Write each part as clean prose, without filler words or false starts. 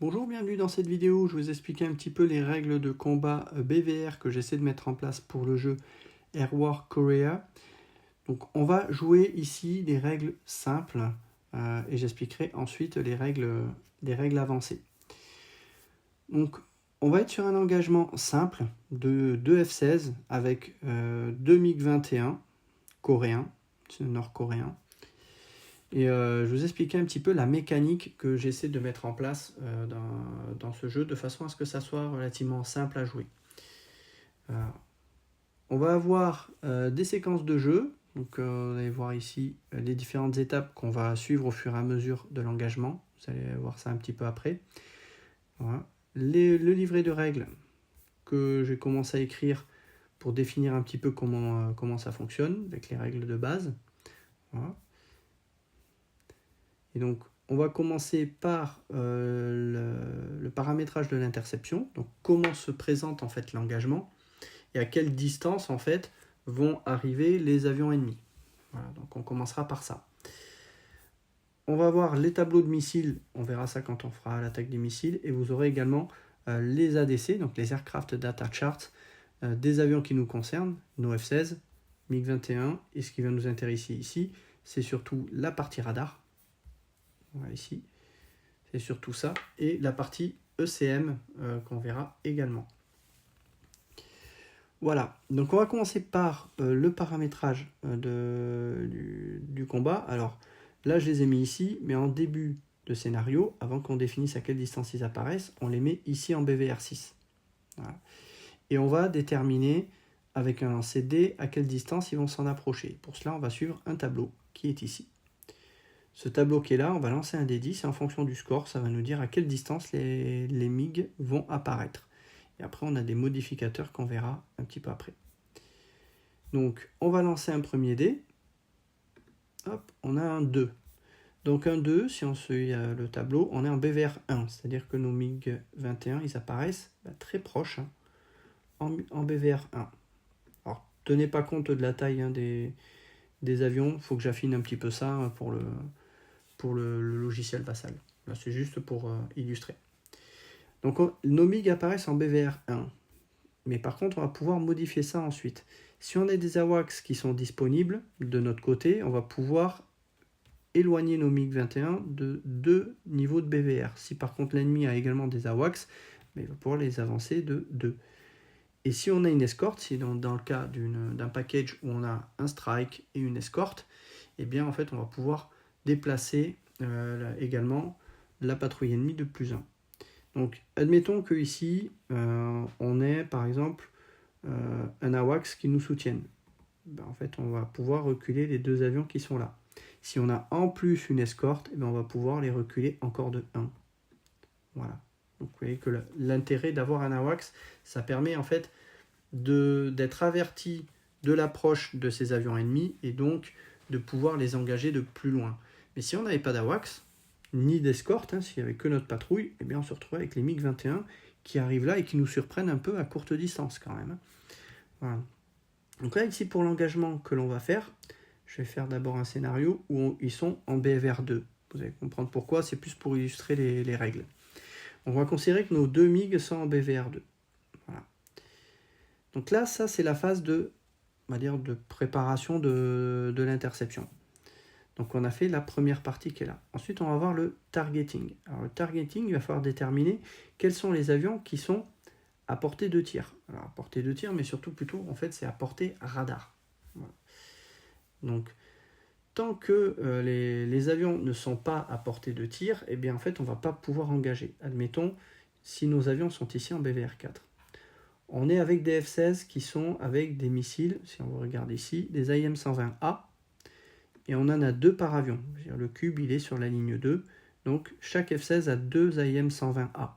Bonjour, bienvenue dans cette vidéo où je vais vous expliquer un petit peu les règles de combat BVR que j'essaie de mettre en place pour le jeu Air War Korea. Donc on va jouer ici des règles simples et j'expliquerai ensuite les règles avancées. Donc on va être sur un engagement simple de 2 F-16 avec 2 MiG-21 coréens, nord-coréens. Et je vais vous expliquer un petit peu la mécanique que j'essaie de mettre en place dans ce jeu de façon à ce que ça soit relativement simple à jouer. On va avoir des séquences de jeu. Donc vous allez voir ici les différentes étapes qu'on va suivre au fur et à mesure de l'engagement. Vous allez voir ça un petit peu après. Voilà. Le livret de règles que j'ai commencé à écrire pour définir un petit peu comment ça fonctionne avec les règles de base. Voilà. Et donc, on va commencer par le paramétrage de l'interception. Donc, comment se présente en fait l'engagement et à quelle distance en fait vont arriver les avions ennemis. Voilà, donc on commencera par ça. On va voir les tableaux de missiles. On verra ça quand on fera l'attaque des missiles. Et vous aurez également les ADC, donc les Aircraft Data Charts, des avions qui nous concernent, nos F-16, MiG-21. Et ce qui va nous intéresser ici, c'est surtout la partie radar. Voilà, ici, c'est surtout ça, et la partie ECM qu'on verra également. Voilà, donc on va commencer par le paramétrage du combat. Alors là, je les ai mis ici, mais en début de scénario, avant qu'on définisse à quelle distance ils apparaissent, on les met ici en BVR6. Voilà. Et on va déterminer avec un lancer D à quelle distance ils vont s'en approcher. Pour cela, on va suivre un tableau qui est ici. Ce tableau qui est là, on va lancer un D10 et en fonction du score, ça va nous dire à quelle distance les MiG vont apparaître. Et après, on a des modificateurs qu'on verra un petit peu après. Donc, on va lancer un premier dé. Hop, on a un 2. Donc un 2, si on suit le tableau, on est en BVR 1, c'est-à-dire que nos MiG 21, ils apparaissent très proches en BVR 1. Alors, tenez pas compte de la taille des avions, il faut que j'affine un petit peu ça pour le logiciel Vassal. Là, c'est juste pour illustrer. Donc nos MiG apparaissent en BVR 1. Mais par contre, on va pouvoir modifier ça ensuite. Si on a des AWACS qui sont disponibles de notre côté, on va pouvoir éloigner nos MiG 21 de 2 niveaux de BVR. Si par contre l'ennemi a également des AWACS, il va pouvoir les avancer de 2. Et si on a une escorte, si dans le cas d'un package où on a un strike et une escorte, eh bien en fait on va pouvoir déplacer également la patrouille ennemie de +1. Donc admettons que ici on ait par exemple un AWACS qui nous soutienne. En fait on va pouvoir reculer les deux avions qui sont là. Si on a en plus une escorte, on va pouvoir les reculer encore de 1. Voilà. Donc vous voyez que l'intérêt d'avoir un AWACS, ça permet en fait d'être averti de l'approche de ces avions ennemis et donc de pouvoir les engager de plus loin. Mais si on n'avait pas d'AWACS, ni d'escorte, s'il n'y avait que notre patrouille, on se retrouvait avec les MiG-21 qui arrivent là et qui nous surprennent un peu à courte distance quand même. Voilà. Donc là, ici, pour l'engagement que l'on va faire, je vais faire d'abord un scénario où ils sont en BVR2. Vous allez comprendre pourquoi, c'est plus pour illustrer les règles. On va considérer que nos deux MiG sont en BVR2. Voilà. Donc là, ça, c'est la phase de préparation de l'interception. Donc on a fait la première partie qui est là. Ensuite, on va voir le targeting. Alors le targeting, il va falloir déterminer quels sont les avions qui sont à portée de tir. Alors à portée de tir, mais surtout plutôt, en fait, c'est à portée radar. Voilà. Donc, tant que les avions ne sont pas à portée de tir, en fait, on ne va pas pouvoir engager. Admettons, si nos avions sont ici en BVR4. On est avec des F-16 qui sont avec des missiles, si on regarde ici, des AIM-120A, et on en a 2 par avion. Le cube, il est sur la ligne 2, donc chaque F-16 a 2 AIM-120A.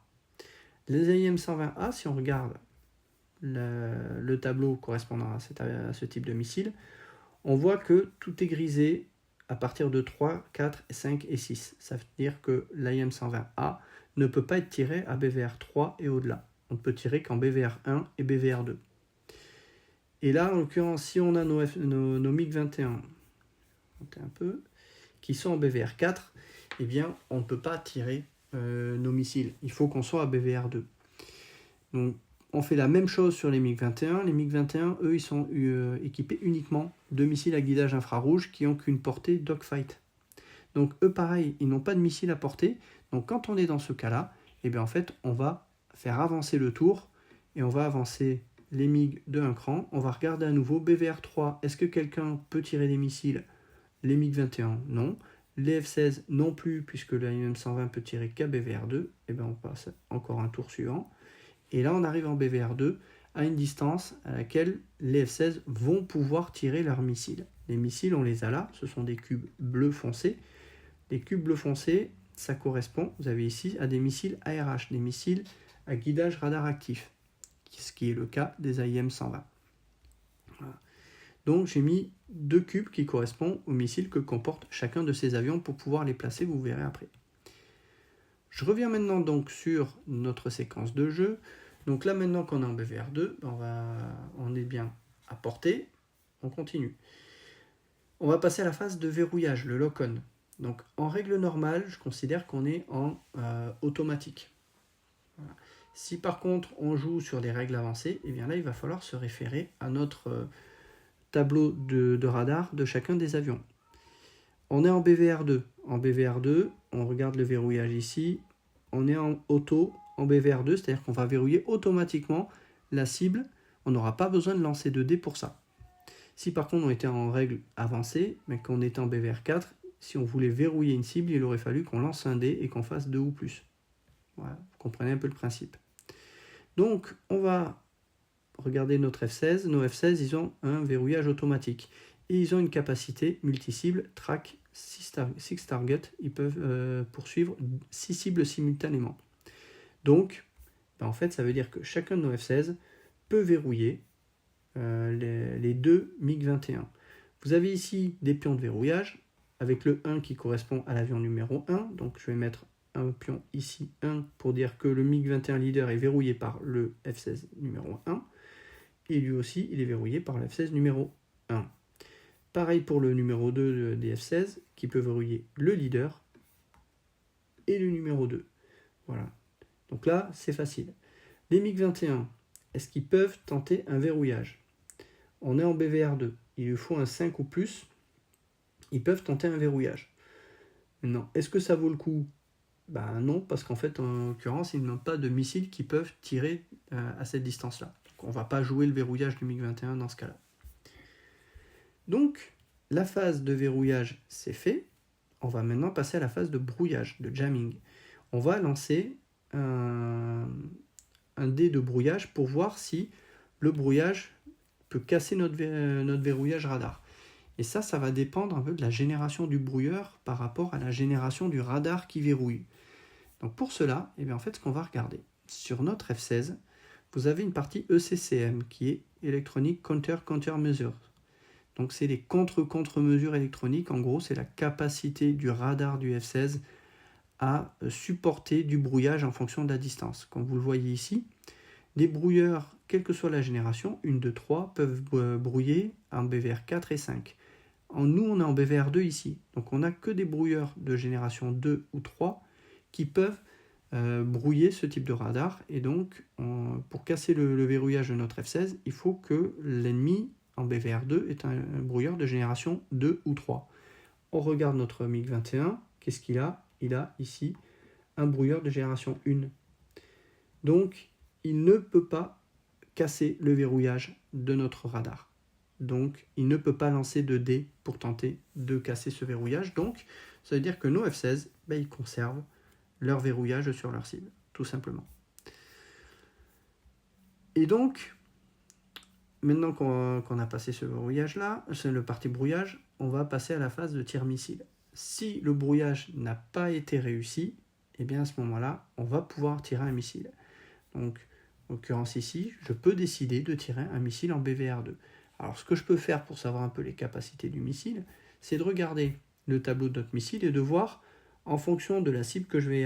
Les AIM-120A, si on regarde le tableau correspondant à ce type de missile, on voit que tout est grisé à partir de 3, 4, 5 et 6. Ça veut dire que l'AIM-120A ne peut pas être tiré à BVR3 et au-delà. On ne peut tirer qu'en BVR1 et BVR2. Et là, en l'occurrence, si on a nos MiG-21 un peu, qui sont en BVR4, on ne peut pas tirer nos missiles. Il faut qu'on soit à BVR2. Donc, on fait la même chose sur les MiG-21. Les MiG-21, eux, ils sont équipés uniquement de missiles à guidage infrarouge qui n'ont qu'une portée dogfight. Donc, eux, pareil, ils n'ont pas de missiles à portée. Donc, quand on est dans ce cas-là, eh bien, en fait, on va faire avancer le tour et on va avancer les MiG de un cran. On va regarder à nouveau BVR3. Est-ce que quelqu'un peut tirer des missiles? Les MiG-21, non. Les F-16, non plus, puisque le AIM-120 peut tirer qu'à BVR2. Eh bien, on passe encore un tour suivant. Et là, on arrive en BVR2 à une distance à laquelle les F-16 vont pouvoir tirer leurs missiles. Les missiles, on les a là. Ce sont des cubes bleus foncés. Les cubes bleus foncés, ça correspond, vous avez ici, à des missiles ARH, des missiles à guidage radar actif, ce qui est le cas des AIM-120. Voilà. Donc j'ai mis 2 cubes qui correspondent aux missiles que comportent chacun de ces avions pour pouvoir les placer, vous verrez après. Je reviens maintenant donc sur notre séquence de jeu. Donc là maintenant qu'on est en BVR2, on est bien à portée, on continue. On va passer à la phase de verrouillage, le lock-on. Donc en règle normale, je considère qu'on est en automatique. Voilà. Si par contre on joue sur des règles avancées, et bien là il va falloir se référer à notre tableau de radar de chacun des avions. On est en BVR2. En BVR2, on regarde le verrouillage ici. On est en auto, en BVR2, c'est-à-dire qu'on va verrouiller automatiquement la cible. On n'aura pas besoin de lancer de dés pour ça. Si par contre on était en règle avancée, mais qu'on était en BVR4, si on voulait verrouiller une cible, il aurait fallu qu'on lance un dé et qu'on fasse 2 ou plus. Voilà, vous comprenez un peu le principe. Donc, on va regarder notre F-16. Nos F-16, ils ont un verrouillage automatique. Et ils ont une capacité multi-cible, track 6 targets. Ils peuvent poursuivre 6 cibles simultanément. Donc, en fait, ça veut dire que chacun de nos F-16 peut verrouiller les 2 MiG-21. Vous avez ici des pions de verrouillage, avec le 1 qui correspond à l'avion numéro 1. Donc je vais mettre un pion ici, 1, pour dire que le MiG-21 leader est verrouillé par le F-16 numéro 1. Et lui aussi, il est verrouillé par le F-16 numéro 1. Pareil pour le numéro 2 des F-16, qui peut verrouiller le leader et le numéro 2. Voilà. Donc là, c'est facile. Les MiG-21, est-ce qu'ils peuvent tenter un verrouillage? On est en BVR2. Il lui faut un 5 ou plus. Ils peuvent tenter un verrouillage. Non. Est-ce que ça vaut le coup? Non, parce qu'en fait, en l'occurrence, ils n'ont pas de missiles qui peuvent tirer à cette distance-là. Donc, on ne va pas jouer le verrouillage du MiG-21 dans ce cas-là. Donc, la phase de verrouillage, c'est fait. On va maintenant passer à la phase de brouillage, de jamming. On va lancer un dé de brouillage pour voir si le brouillage peut casser notre verrouillage radar. Et ça va dépendre un peu de la génération du brouilleur par rapport à la génération du radar qui verrouille. Donc pour cela, en fait, ce qu'on va regarder, sur notre F-16, vous avez une partie ECCM qui est Electronic Counter-Measures. Donc c'est les contre-mesures électroniques. En gros, c'est la capacité du radar du F-16 à supporter du brouillage en fonction de la distance. Comme vous le voyez ici, les brouilleurs, quelle que soit la génération, 1, 2, 3, peuvent brouiller en BVR 4 et 5. Nous, on est en BVR2 ici. Donc on n'a que des brouilleurs de génération 2 ou 3 qui peuvent brouiller ce type de radar. Et donc, pour casser le verrouillage de notre F-16, il faut que l'ennemi en BVR2 ait un brouilleur de génération 2 ou 3. On regarde notre MiG-21. Qu'est-ce qu'il a? Il a ici un brouilleur de génération 1. Donc, il ne peut pas casser le verrouillage de notre radar. Donc, il ne peut pas lancer de dés pour tenter de casser ce verrouillage. Donc, ça veut dire que nos F-16, ils conservent leur verrouillage sur leur cible, tout simplement. Et donc, maintenant qu'on a passé ce verrouillage-là, c'est le parti brouillage, on va passer à la phase de tir missile. Si le brouillage n'a pas été réussi, à ce moment-là, on va pouvoir tirer un missile. Donc, en l'occurrence ici, je peux décider de tirer un missile en BVR2. Alors, ce que je peux faire pour savoir un peu les capacités du missile, c'est de regarder le tableau de notre missile et de voir, en fonction de la cible que je vais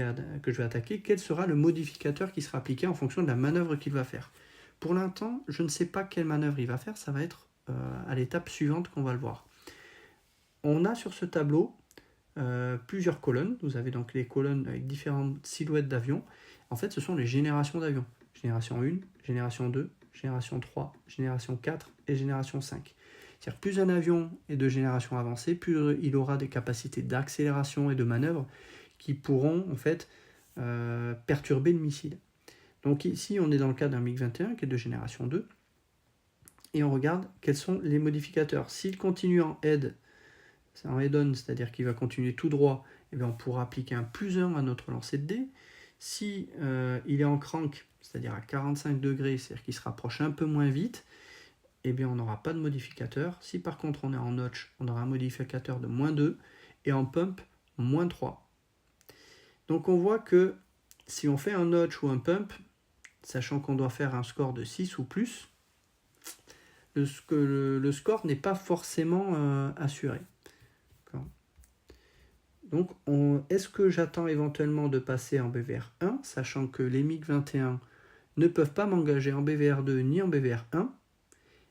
attaquer, quel sera le modificateur qui sera appliqué en fonction de la manœuvre qu'il va faire. Pour l'instant, je ne sais pas quelle manœuvre il va faire, ça va être à l'étape suivante qu'on va le voir. On a sur ce tableau plusieurs colonnes. Vous avez donc les colonnes avec différentes silhouettes d'avions. En fait, ce sont les générations d'avions. Génération 1, génération 2, génération 3, génération 4 et génération 5. C'est-à-dire plus un avion est de génération avancée, plus il aura des capacités d'accélération et de manœuvre qui pourront en fait perturber le missile. Donc ici, on est dans le cas d'un MiG-21 qui est de génération 2. Et on regarde quels sont les modificateurs. S'il continue en head-on, c'est-à-dire qu'il va continuer tout droit, eh bien on pourra appliquer un +1 à notre lancer de dés. Si il est en crank, c'est-à-dire à 45 degrés, c'est-à-dire qu'il se rapproche un peu moins vite, eh bien on n'aura pas de modificateur. Si par contre on est en notch, on aura un modificateur de -2 et en pump, -3. Donc on voit que si on fait un notch ou un pump, sachant qu'on doit faire un score de 6 ou plus, le score n'est pas forcément assuré. Donc, est-ce que j'attends éventuellement de passer en BVR 1, sachant que les MiG-21 ne peuvent pas m'engager en BVR 2 ni en BVR 1,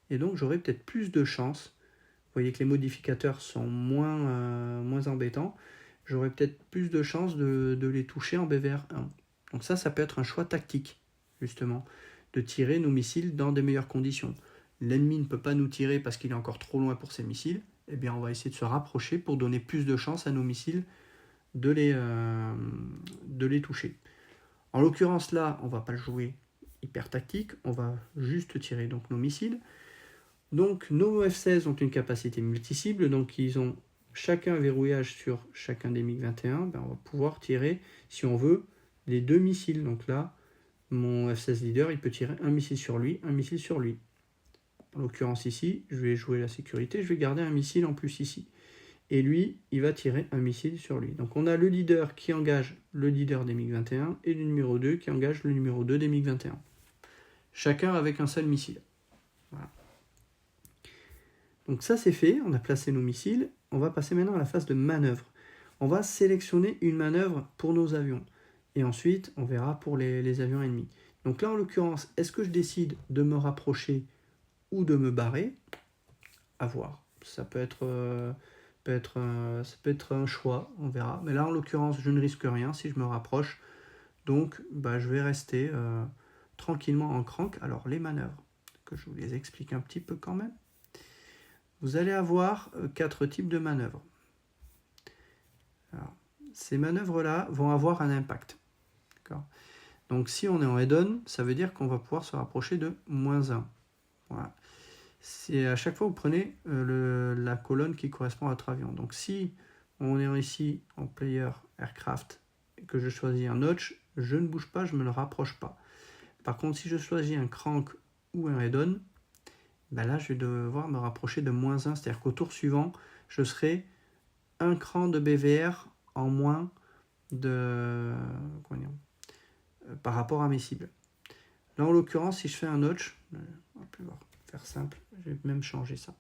et donc j'aurai peut-être plus de chance. Vous voyez que les modificateurs sont moins embêtants. J'aurai peut-être plus de chance de les toucher en BVR 1. Donc ça peut être un choix tactique, justement, de tirer nos missiles dans des meilleures conditions. L'ennemi ne peut pas nous tirer parce qu'il est encore trop loin pour ses missiles. Eh bien, on va essayer de se rapprocher pour donner plus de chance à nos missiles de les toucher. En l'occurrence, là, on ne va pas le jouer hyper tactique, on va juste tirer donc nos missiles. Donc, nos F-16 ont une capacité multi-cible, donc ils ont chacun un verrouillage sur chacun des MiG-21. Ben, on va pouvoir tirer, si on veut, les 2 missiles. Donc là, mon F-16 leader, il peut tirer un missile sur lui, un missile sur lui. En l'occurrence ici, je vais jouer la sécurité, je vais garder un missile en plus ici. Et lui, il va tirer un missile sur lui. Donc on a le leader qui engage le leader des MiG-21 et le numéro 2 qui engage le numéro 2 des MiG-21. Chacun avec un seul missile. Voilà. Donc ça c'est fait, on a placé nos missiles. On va passer maintenant à la phase de manœuvre. On va sélectionner une manœuvre pour nos avions. Et ensuite, on verra pour les avions ennemis. Donc là, en l'occurrence, est-ce que je décide de me rapprocher ou de me barrer? À voir. Ça peut être un choix, on verra. Mais là, en l'occurrence, je ne risque rien si je me rapproche. Donc, je vais rester tranquillement en crank. Alors, les manœuvres, que je vous les explique un petit peu quand même. Vous allez avoir 4 types de manœuvres. Alors, ces manœuvres-là vont avoir un impact. D'accord. Donc, si on est en head-on, ça veut dire qu'on va pouvoir se rapprocher de -1. Voilà. C'est à chaque fois vous prenez la colonne qui correspond à votre avion. Donc si on est ici en player aircraft et que je choisis un notch, je ne bouge pas, je ne me le rapproche pas. Par contre, si je choisis un crank ou un head-on, là je vais devoir me rapprocher de -1, c'est-à-dire qu'au tour suivant, je serai un cran de BVR en moins par rapport à mes cibles. Là en l'occurrence, si je fais un notch, on va plus voir. Faire simple, je vais même changer ça.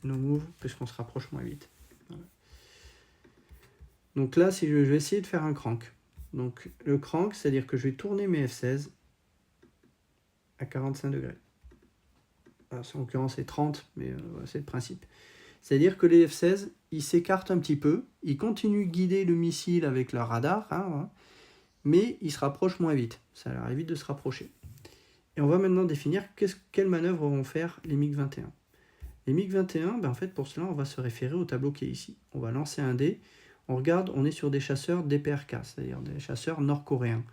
No move, puisqu'on se rapproche moins vite. Voilà. Donc là, si je vais essayer de faire un crank. Donc le crank, c'est-à-dire que je vais tourner mes F-16 à 45 degrés. Alors, en l'occurrence, c'est 30, mais c'est le principe. C'est-à-dire que les F-16, ils s'écartent un petit peu, ils continuent de guider le missile avec leur radar, mais ils se rapprochent moins vite. Ça leur évite de se rapprocher. Et on va maintenant définir quelles manœuvres vont faire les MiG-21. Les MiG-21, en fait, pour cela, on va se référer au tableau qui est ici. On va lancer un dé. On regarde, on est sur des chasseurs DPRK, c'est-à-dire des chasseurs nord-coréens.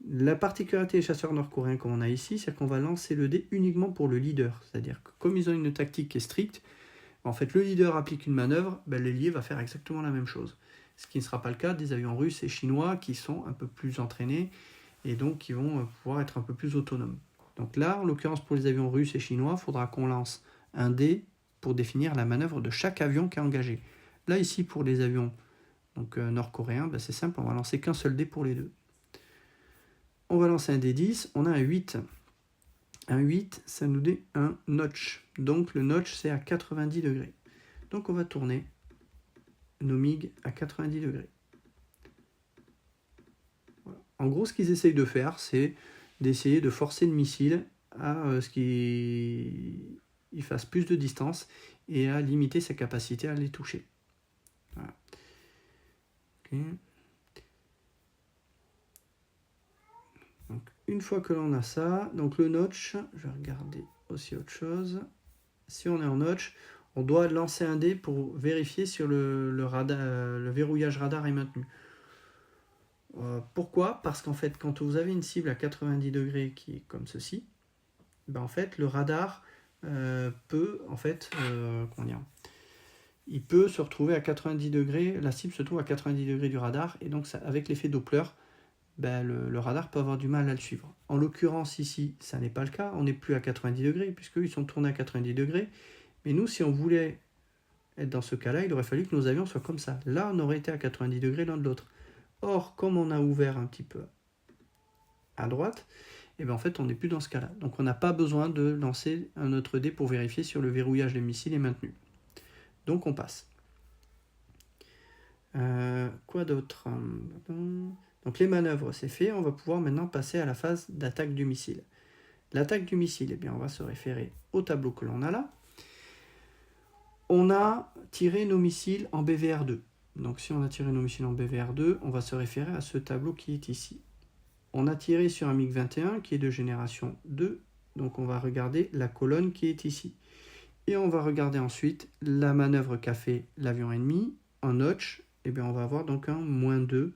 La particularité des chasseurs nord-coréens comme on a ici, c'est qu'on va lancer le dé uniquement pour le leader. C'est-à-dire que comme ils ont une tactique qui est stricte, en fait, le leader applique une manœuvre, l'ailier va faire exactement la même chose. Ce qui ne sera pas le cas des avions russes et chinois qui sont un peu plus entraînés et donc qui vont pouvoir être un peu plus autonomes. Donc là, en l'occurrence pour les avions russes et chinois, il faudra qu'on lance un dé pour définir la manœuvre de chaque avion qui est engagé. Là, ici, pour les avions nord-coréens, c'est simple, on va lancer qu'un seul dé pour les deux. On va lancer un dé 10, on a un 8. Un 8, ça nous donne un notch. Donc le notch, c'est à 90 degrés. Donc on va tourner nos MiG à 90 degrés. Voilà. En gros, ce qu'ils essayent de faire, c'est d'essayer de forcer le missile à ce qu'il fasse plus de distance et à limiter sa capacité à les toucher. Voilà. Okay. Donc, une fois que l'on a ça, donc le notch, je vais regarder aussi autre chose. Si on est en notch, on doit lancer un dé pour vérifier si le verrouillage radar est maintenu. Pourquoi? Parce qu'en fait, quand vous avez une cible à 90 degrés qui est comme ceci, ben en fait, le radar peut, en fait, comment dire, il peut se retrouver à 90 degrés, la cible se trouve à 90 degrés du radar, et donc ça, avec l'effet Doppler, ben le radar peut avoir du mal à le suivre. En l'occurrence ici, ça n'est pas le cas, on n'est plus à 90 degrés, puisqu'ils sont tournés à 90 degrés, mais nous, si on voulait être dans ce cas-là, il aurait fallu que nos avions soient comme ça. Là, on aurait été à 90 degrés l'un de l'autre. Or, comme on a ouvert un petit peu à droite, et bien en fait, on n'est plus dans ce cas-là. Donc, on n'a pas besoin de lancer un autre dé pour vérifier si le verrouillage des missiles est maintenu. Donc, on passe. Quoi d'autre? Donc, les manœuvres, c'est fait. On va pouvoir maintenant passer à la phase d'attaque du missile. L'attaque du missile, eh bien, on va se référer au tableau que l'on a là. On a tiré nos missiles en BVR2. Donc, si on a tiré nos missiles en BVR2, on va se référer à ce tableau qui est ici. On a tiré sur un MiG-21 qui est de génération 2, donc on va regarder la colonne qui est ici. Et on va regarder ensuite la manœuvre qu'a fait l'avion ennemi en notch. Et bien on va avoir donc un -2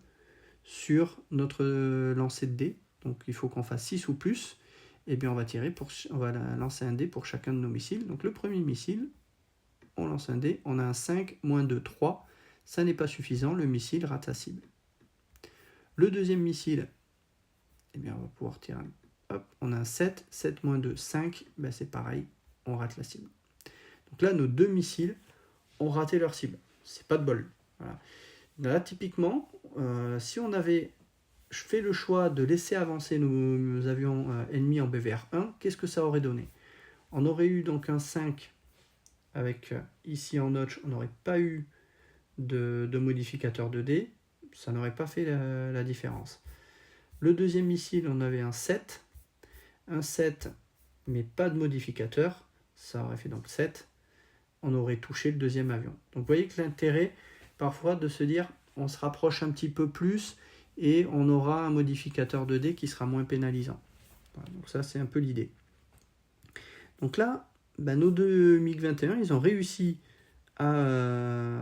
sur notre lancer de dés. Donc il faut qu'on fasse 6 ou plus. Et bien on va lancer un dé pour chacun de nos missiles. Donc le premier missile, on lance un dé, on a un 5, -2, 3. Ça n'est pas suffisant, le missile rate sa cible. Le deuxième missile, eh bien on va pouvoir tirer. Hop, on a un 7, 7 -2, 5, ben c'est pareil, on rate la cible. Donc là, nos deux missiles ont raté leur cible. C'est pas de bol. Voilà. Là, typiquement, si on avait fait le choix de laisser avancer nos avions ennemis en BVR1, qu'est-ce que ça aurait donné? On aurait eu donc un 5 avec ici en notch, on n'aurait pas eu de modificateur de dés, ça n'aurait pas fait la différence. Le deuxième missile, on avait un 7 mais pas de modificateur, ça aurait fait donc 7, on aurait touché le deuxième avion. Donc vous voyez que l'intérêt parfois de se dire on se rapproche un petit peu plus et on aura un modificateur de dés qui sera moins pénalisant. Voilà, donc ça c'est un peu l'idée. Donc là, ben, nos deux MiG-21, ils ont réussi à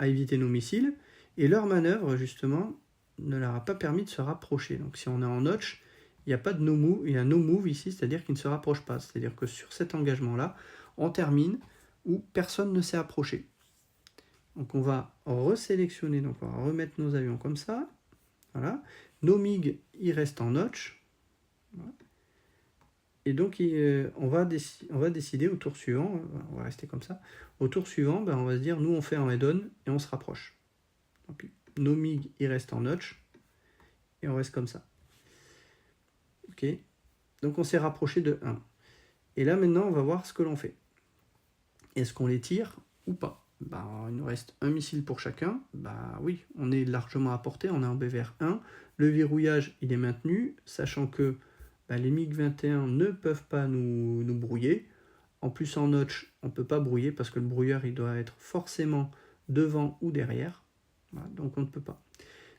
éviter nos missiles et leur manœuvre justement ne leur a pas permis de se rapprocher. Donc si on est en notch, il n'y a pas de no move, il y a no move ici, c'est-à-dire qu'ils ne se rapprochent pas. C'est-à-dire que sur cet engagement-là, on termine où personne ne s'est approché. Donc on va resélectionner, donc on va remettre nos avions comme ça. Voilà. Nos MiG, ils restent en notch. Voilà. Et donc on va décider au tour suivant, on va rester comme ça. Au tour suivant, ben, on va se dire, nous on fait un head-on et on se rapproche. Donc, nos MiG, ils restent en notch et on reste comme ça. Ok. Donc on s'est rapproché de 1. Et là maintenant, on va voir ce que l'on fait. Est-ce qu'on les tire ou pas? Ben, il nous reste un missile pour chacun. Ben, oui, on est largement à portée, on est en BVR1. Le verrouillage, il est maintenu, sachant que ben, les MiG-21 ne peuvent pas nous brouiller. En plus, en notch, on ne peut pas brouiller parce que le brouilleur, il doit être forcément devant ou derrière. Voilà, donc on ne peut pas.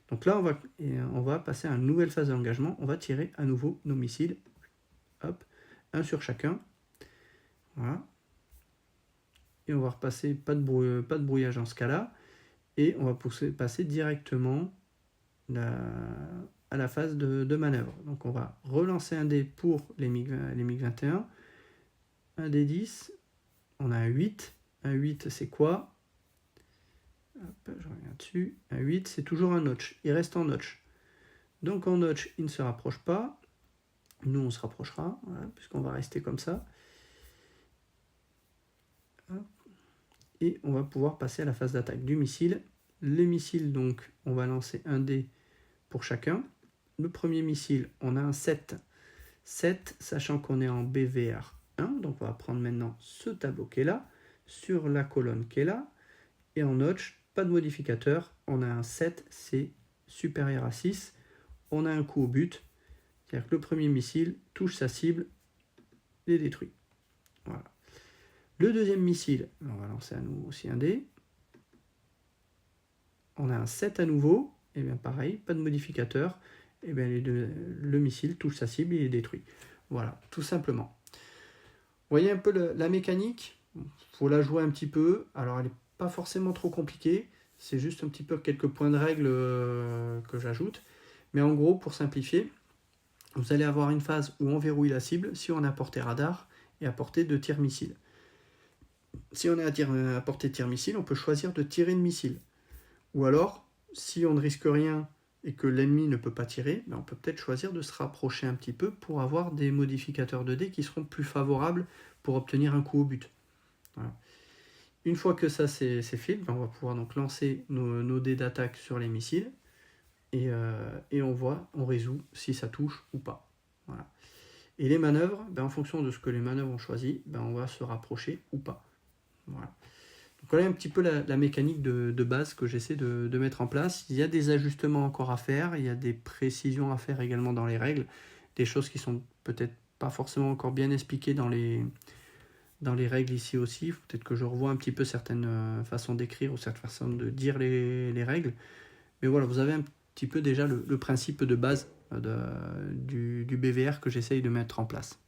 Donc là, on va passer à une nouvelle phase d'engagement. On va tirer à nouveau nos missiles. Hop, un sur chacun. Voilà. Et on va repasser, pas de brouillage dans ce cas-là. Et on va passer directement à la phase de manœuvre. Donc on va relancer un dé pour les MiG-21. Un dé 10. On a un 8. Un 8, c'est quoi? Hop, je reviens dessus. Un 8, c'est toujours un notch. Il reste en notch. Donc en notch, il ne se rapproche pas. Nous, on se rapprochera, voilà, puisqu'on va rester comme ça. Et on va pouvoir passer à la phase d'attaque du missile. Les missiles, donc, on va lancer un dé pour chacun. Le premier missile, on a un 7. 7, sachant qu'on est en BVR 1. Donc on va prendre maintenant ce tableau qui est là, sur la colonne qui est là. Et en notch, pas de modificateur. On a un 7, c'est supérieur à 6. On a un coup au but. C'est-à-dire que le premier missile touche sa cible et détruit. Voilà. Le deuxième missile, on va lancer à nouveau aussi un dé. on a un 7 à nouveau, et bien pareil, pas de modificateur, et bien le missile touche sa cible, il est détruit. Voilà, tout simplement. Vous voyez un peu la mécanique, il faut la jouer un petit peu, alors elle n'est pas forcément trop compliquée, c'est juste un petit peu quelques points de règle que j'ajoute, mais en gros, pour simplifier, vous allez avoir une phase où on verrouille la cible si on est à portée radar et à portée de tir missile. Si on est à portée de tir missile, on peut choisir de tirer une missile. Ou alors, si on ne risque rien et que l'ennemi ne peut pas tirer, on peut peut-être choisir de se rapprocher un petit peu pour avoir des modificateurs de dés qui seront plus favorables pour obtenir un coup au but. Voilà. Une fois que ça c'est fait, on va pouvoir donc lancer nos dés d'attaque sur les missiles et on résout si ça touche ou pas. Voilà. Et les manœuvres, en fonction de ce que les manœuvres ont choisi, on va se rapprocher ou pas. Voilà. Donc voilà un petit peu la mécanique de base que j'essaie de mettre en place. Il y a des ajustements encore à faire, il y a des précisions à faire également dans les règles, des choses qui sont peut-être pas forcément encore bien expliquées dans les règles ici aussi. Peut-être que je revois un petit peu certaines façons d'écrire ou certaines façons de dire les règles. Mais voilà, vous avez un petit peu déjà le principe de base du BVR que j'essaye de mettre en place.